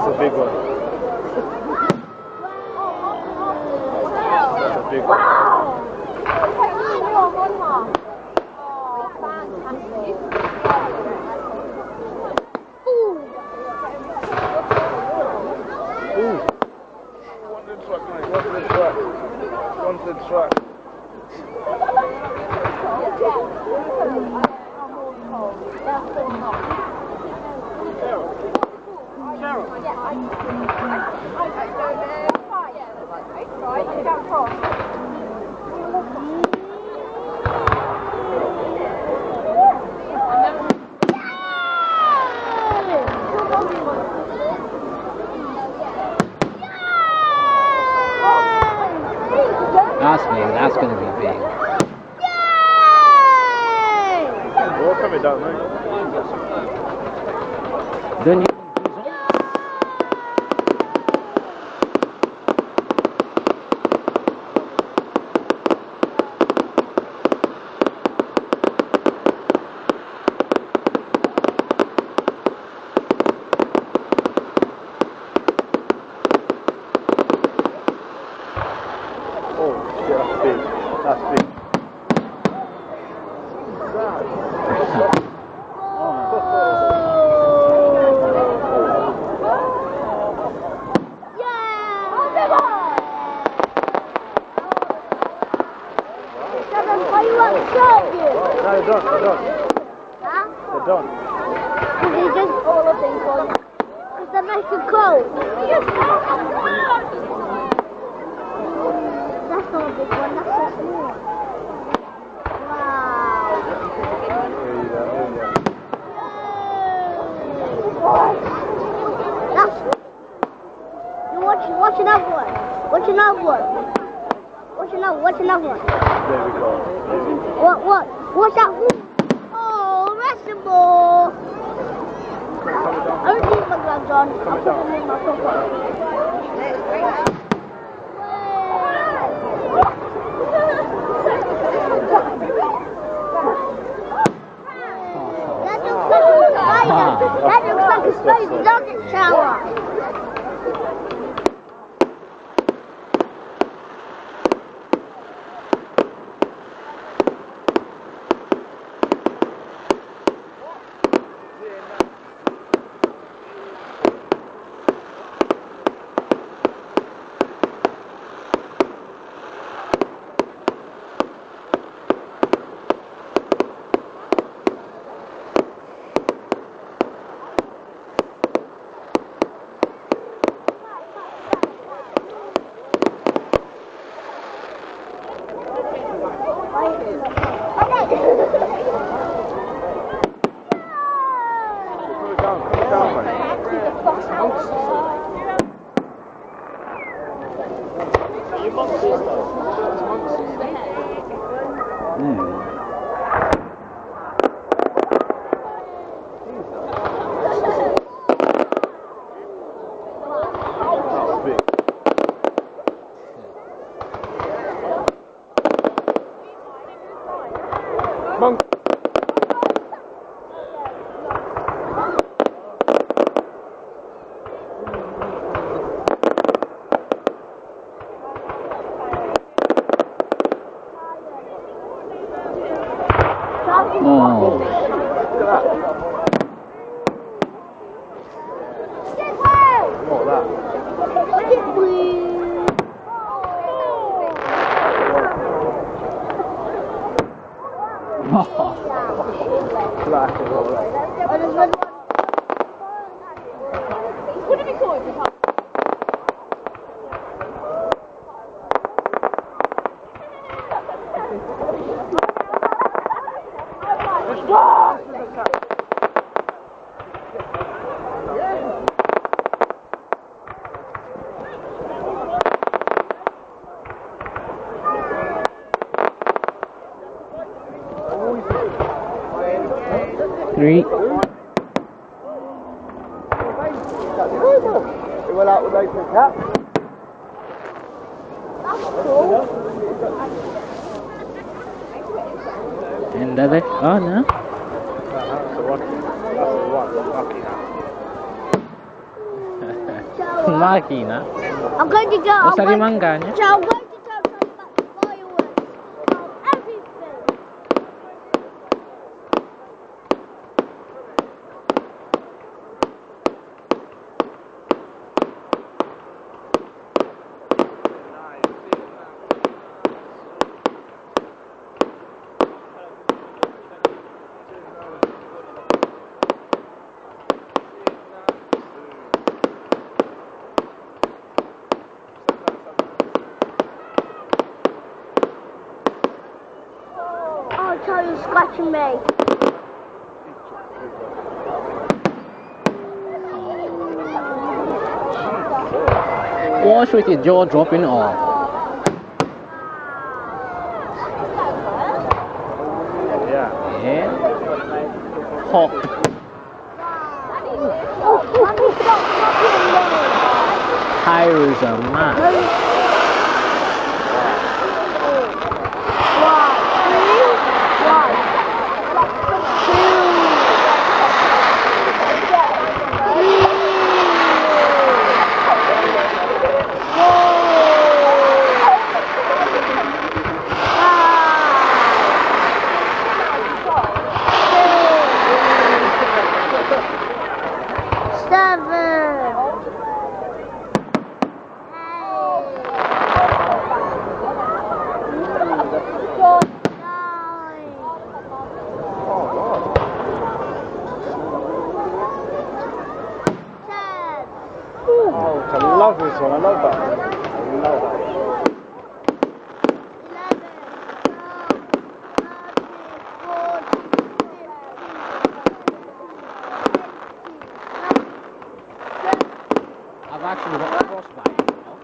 a big one. That's a big one. Ooh. One to the truck, mate. One to the truck. One to the truck. That's big, that's going to be big. We're coming down, mate. Don't you? Oh, shit, that's big. That's big. No, they're done, they're done. huh? They're done. Because he just all of these ones. Because they're nice and cold. That's not a big one, that's so small. Wow. That's... You watch another one. Watch another one. Watch another one. There we go. What? What's that? Oh, vegetable! I don't need my gloves on. I'll put them in my pocket. That looks like a spider nugget shower. Monk. Three. He went out with open cap. Another? Oh no. That's the one. That's the one. Lucky now. Macchina? I'm going to go. Lo stavi mancando? So I'm going to tell you about the fireworks. About everything. I'll tell you scratching me. Watch with your jaw dropping off. Yeah. Yeah. Hawk. Mommy, stop talking to me. Tires are mad. Oh, I love this one. I love that one. I love that. I've actually got frostbite, you know.